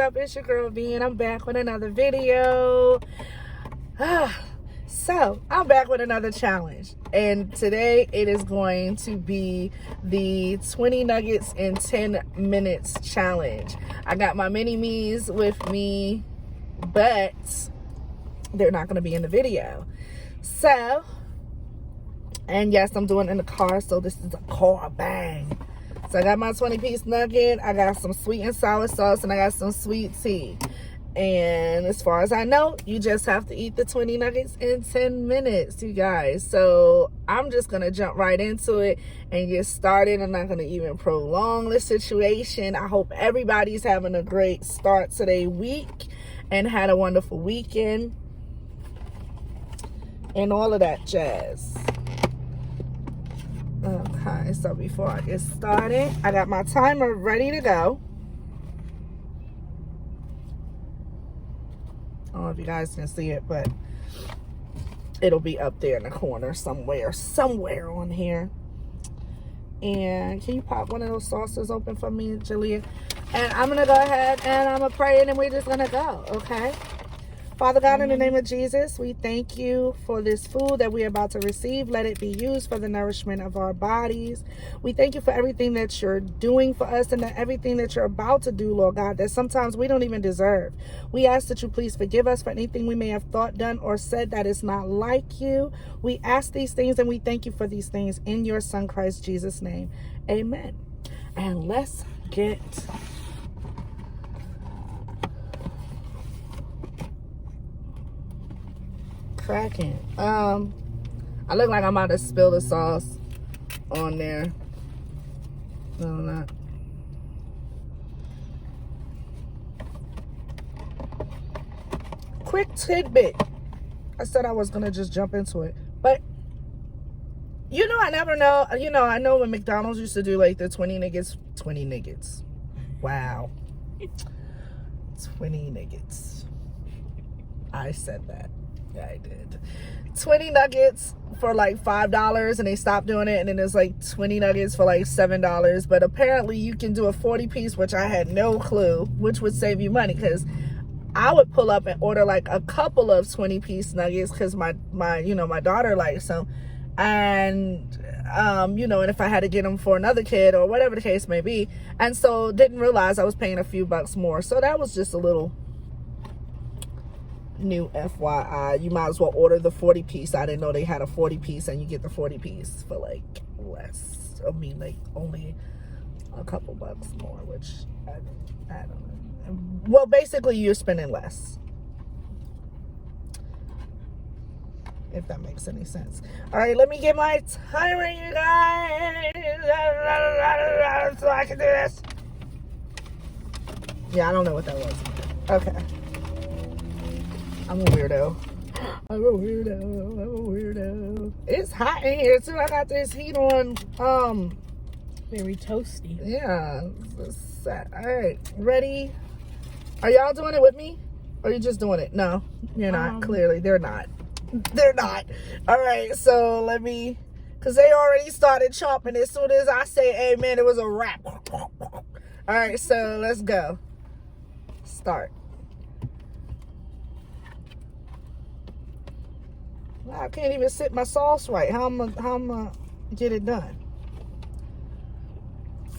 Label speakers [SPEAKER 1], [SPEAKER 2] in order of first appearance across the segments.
[SPEAKER 1] up? It's your girl V, and I'm back with another video. So I'm back with another challenge, and today it is going to be the 20 nuggets in 10 minutes challenge. I got my mini me's with me, but they're not going to be in the video. So, and yes, I'm doing it in the car, so this is a Carbang. So I got my 20-piece nugget, I got some sweet and sour sauce, and I got some sweet tea. And as far as I know, you just have to eat the 20 nuggets in 10 minutes, you guys. So I'm just going to jump right into it and get started. I'm not going to even prolong the situation. I hope everybody's having a great start to their week and had a wonderful weekend and all of that jazz. Okay, so before I get started, I got my timer ready to go. I don't know if you guys can see it, but it'll be up there in the corner somewhere on here. And can you pop one of those saucers open for me, Jalea? And I'm going to go ahead and I'm going to pray, and then we're just going to go, okay? Father God, in the name of Jesus, we thank you for this food that we're about to receive. Let it be used for the nourishment of our bodies. We thank you for everything that you're doing for us and everything that you're about to do, Lord God, that sometimes we don't even deserve. We ask that you please forgive us for anything we may have thought, done, or said that is not like you. We ask these things and we thank you for these things in your Son, Christ Jesus' name. Amen. And let's get cracking. I look like I'm about to spill the sauce on there. No, I'm not. Quick tidbit. I said I was gonna just jump into it, but you know, I never know. You know, I know when McDonald's used to do like the 20 nuggets. Wow. 20 nuggets. I said that. Yeah, I did. 20 nuggets for like $5, and they stopped doing it, and then there's like 20 nuggets for like $7. But apparently you can do a 40-piece, which I had no clue, which would save you money, because I would pull up and order like a couple of 20-piece nuggets because my daughter likes them. And and if I had to get them for another kid or whatever the case may be, and so didn't realize I was paying a few bucks more. So that was just a little new FYI. You might as well order the 40-piece. I didn't know they had a 40-piece, and you get the 40-piece for like less. I mean, like only a couple bucks more, which I don't know. Well, basically you're spending less, if that makes any sense. All right, let me get my timer, you guys, so I can do this. Yeah, I don't know what that was. Okay. I'm a weirdo. It's hot in here too. I got this heat on.
[SPEAKER 2] Very toasty.
[SPEAKER 1] Yeah. All right. Ready? Are y'all doing it with me? Or are you just doing it? No, you're not. Clearly, they're not. They're not. All right. So let me, because they already started chomping. As soon as I say amen, it was a wrap. All right. So let's go. Start. I can't even sit my sauce right. How am I get it done?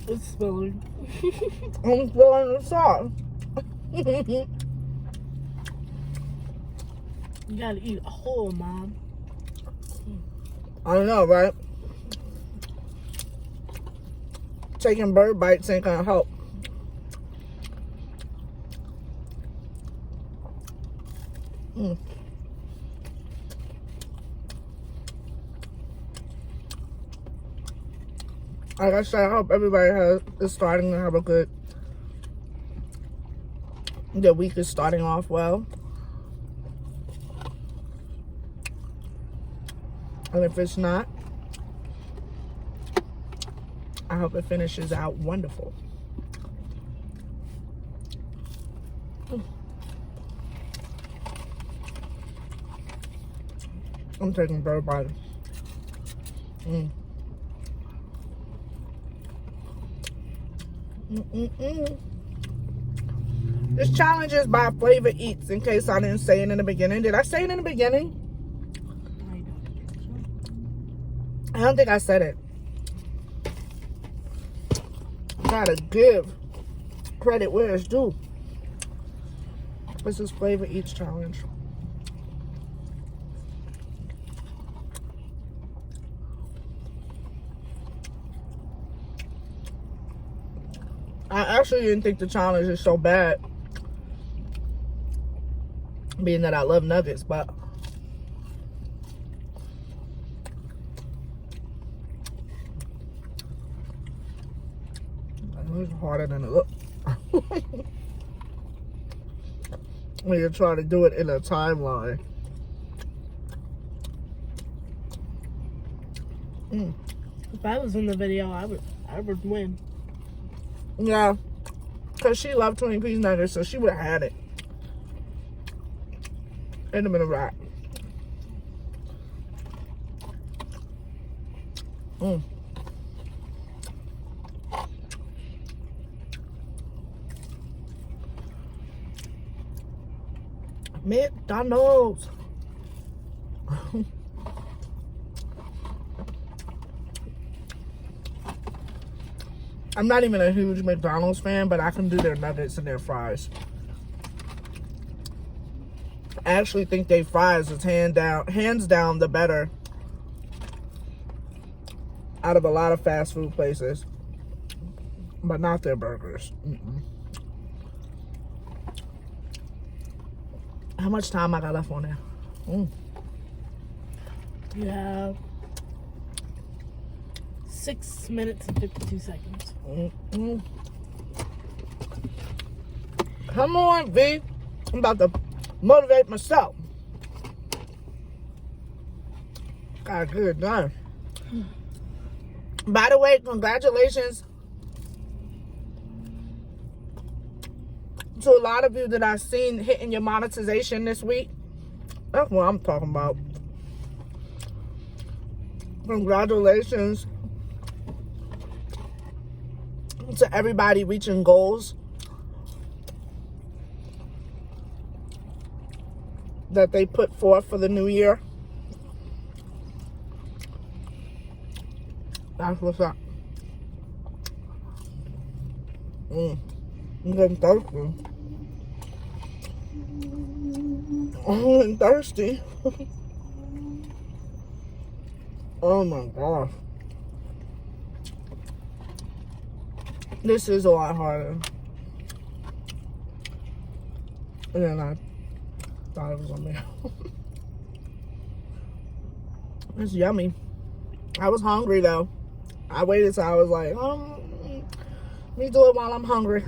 [SPEAKER 2] It's spilling.
[SPEAKER 1] I'm spilling the sauce.
[SPEAKER 2] You gotta eat a whole, Mom.
[SPEAKER 1] I don't know, right? Taking bird bites ain't gonna help. Like I said, I hope everybody is starting to have a good, the week is starting off well. And if it's not, I hope it finishes out wonderful. I'm taking bird bites. This challenge is by Flavor Eats, in case I didn't say it in the beginning. Did I say it in the beginning? I don't think I said it. Gotta give credit where it's due. This is Flavor Eats challenge. I actually didn't think the challenge is so bad, being that I love nuggets, but it's harder than it looks. When you're trying to do it in a timeline.
[SPEAKER 2] If I was in the video, I would win.
[SPEAKER 1] Yeah, because she loved 20-piece nuggets, so she would have had it. It'd have been a wrap. McDonald's. I'm not even a huge McDonald's fan, but I can do their nuggets and their fries. I actually think their fries is hands down the better out of a lot of fast food places, but not their burgers. How much time I got left on there?
[SPEAKER 2] You have 6 minutes and 52 seconds.
[SPEAKER 1] Come on, V. I'm about to motivate myself. Gotta get it done. By the way, congratulations to a lot of you that I've seen hitting your monetization this week. That's what I'm talking about. Congratulations to everybody reaching goals that they put forth for the new year. That's what's up. I'm getting thirsty. I'm getting thirsty. Oh my gosh. This is a lot harder than I thought it was gonna be. It's yummy. I was hungry though. I waited till I was like, let me do it while I'm hungry.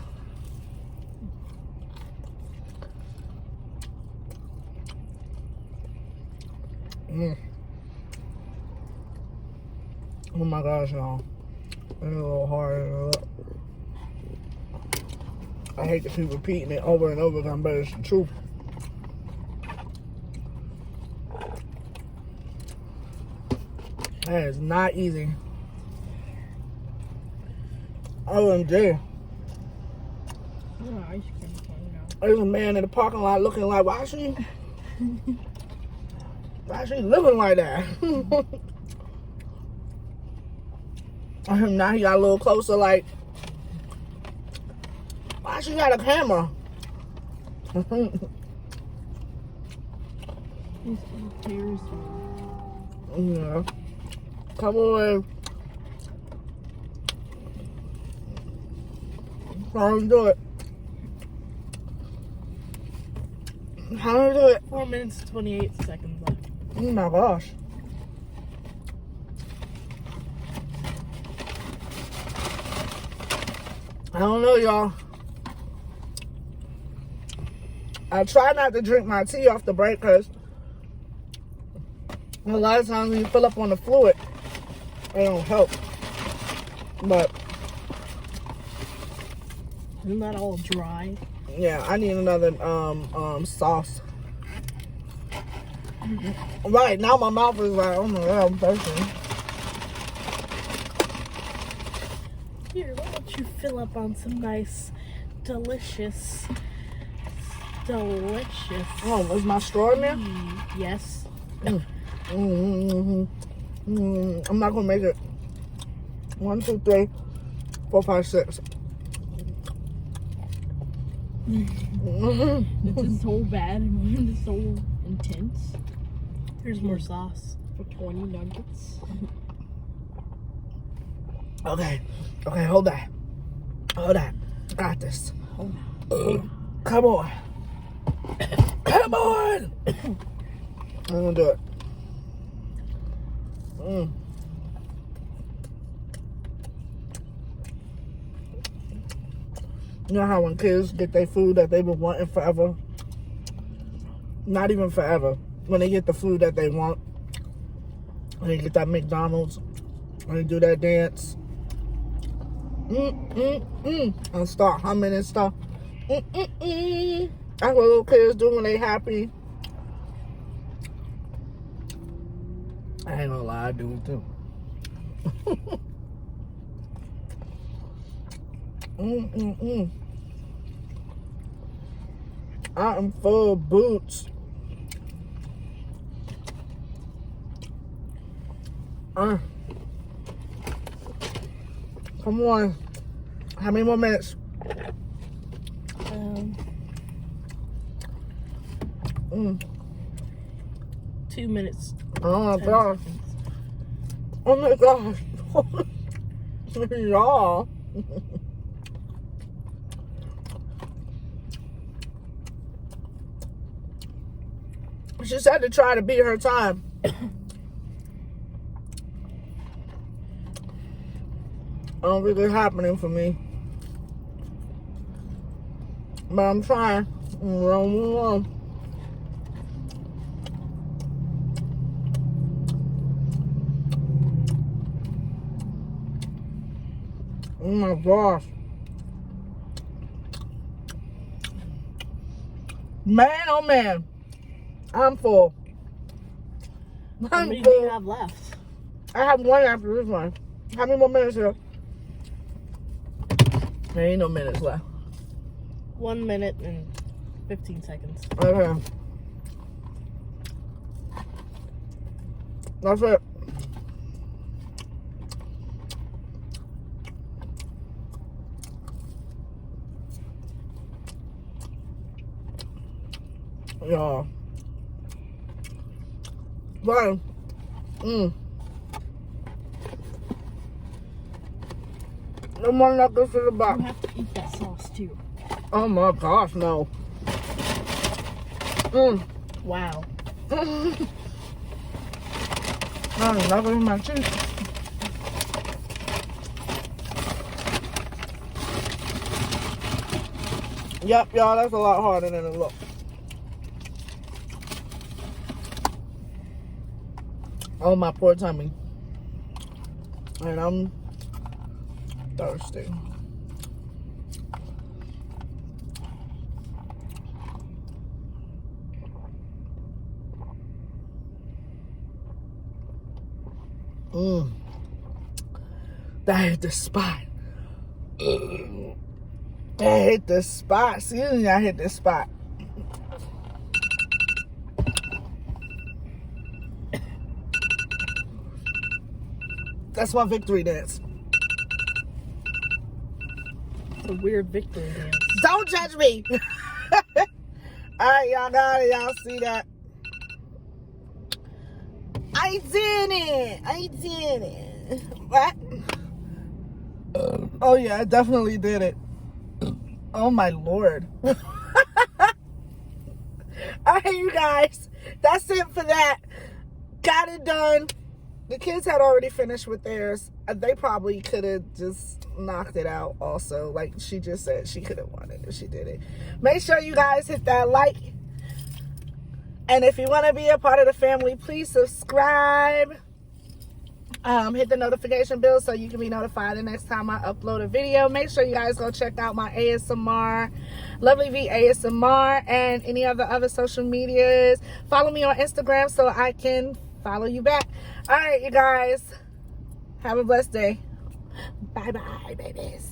[SPEAKER 1] Oh my gosh, y'all. It's a little hard. I hate to keep repeating it over and over again, but it's the truth. That is not easy. OMG.
[SPEAKER 2] Oh, ice cream coming out.
[SPEAKER 1] There's a man in the parking lot looking like, why is she living like that? Now he got a little closer, like, why she got a camera? Yeah. Come on. How do you do it? How do you do it?
[SPEAKER 2] 4 minutes and 28 seconds left.
[SPEAKER 1] Oh my gosh. I don't know, y'all. I try not to drink my tea off the break because a lot of times when you fill up on the fluid, it don't help. But
[SPEAKER 2] isn't that all dry?
[SPEAKER 1] yeah, I need another sauce. Right now my mouth is like, oh my god, I'm thirsty.
[SPEAKER 2] Here, why don't you fill up on some nice, delicious delicious.
[SPEAKER 1] Oh, is my straw in there?
[SPEAKER 2] Yes.
[SPEAKER 1] I'm not gonna make it. 1, 2, 3, 4, 5, 6.
[SPEAKER 2] This is so bad and it's so intense. Here's more sauce for 20 nuggets.
[SPEAKER 1] Okay, hold that. Got this.
[SPEAKER 2] Hold
[SPEAKER 1] Come on. Come on. I'm gonna do it. You know how when kids get their food that they've been wanting forever? Not even forever. When they get the food that they want, when they get that McDonald's, when they do that dance, and start humming and stuff. That's what little kids do when they happy. I ain't gonna lie, I do it too. I am full of boots. Come on. How many more minutes?
[SPEAKER 2] 2 minutes.
[SPEAKER 1] Oh my gosh. Oh my gosh. Y'all. She said to try to beat her time. I don't think it's happening for me. But I'm trying. Oh my gosh. Man, oh man. I'm full.
[SPEAKER 2] How many do you have left?
[SPEAKER 1] I have one after this one. How many more minutes here? There ain't no minutes left.
[SPEAKER 2] 1 minute and 15 seconds.
[SPEAKER 1] Okay. That's it. Y'all. But, no more knuckles to the box.
[SPEAKER 2] You have to eat that sauce too.
[SPEAKER 1] Oh my gosh, no.
[SPEAKER 2] Wow.
[SPEAKER 1] I'm knuckles in my teeth. Yep, y'all, that's a lot harder than it looks. Oh, my poor tummy. And I'm thirsty. That hit the spot. That hit the spot. Excuse me, I hit the spot. That's my victory dance.
[SPEAKER 2] It's a weird victory dance.
[SPEAKER 1] Don't judge me. Alright, y'all got it. Y'all see that? I did it. What? Oh yeah, I definitely did it. Oh my Lord. Alright, you guys. That's it for that. Got it done. The kids had already finished with theirs. They probably could have just knocked it out also. Like she just said, she could have won it if she did it. Make sure you guys hit that like. And if you want to be a part of the family, please subscribe. Hit the notification bell so you can be notified the next time I upload a video. Make sure you guys go check out my ASMR, Lovely V ASMR, and any other social medias. Follow me on Instagram so I can follow you back. All right, you guys. Have a blessed day. Bye-bye, babies.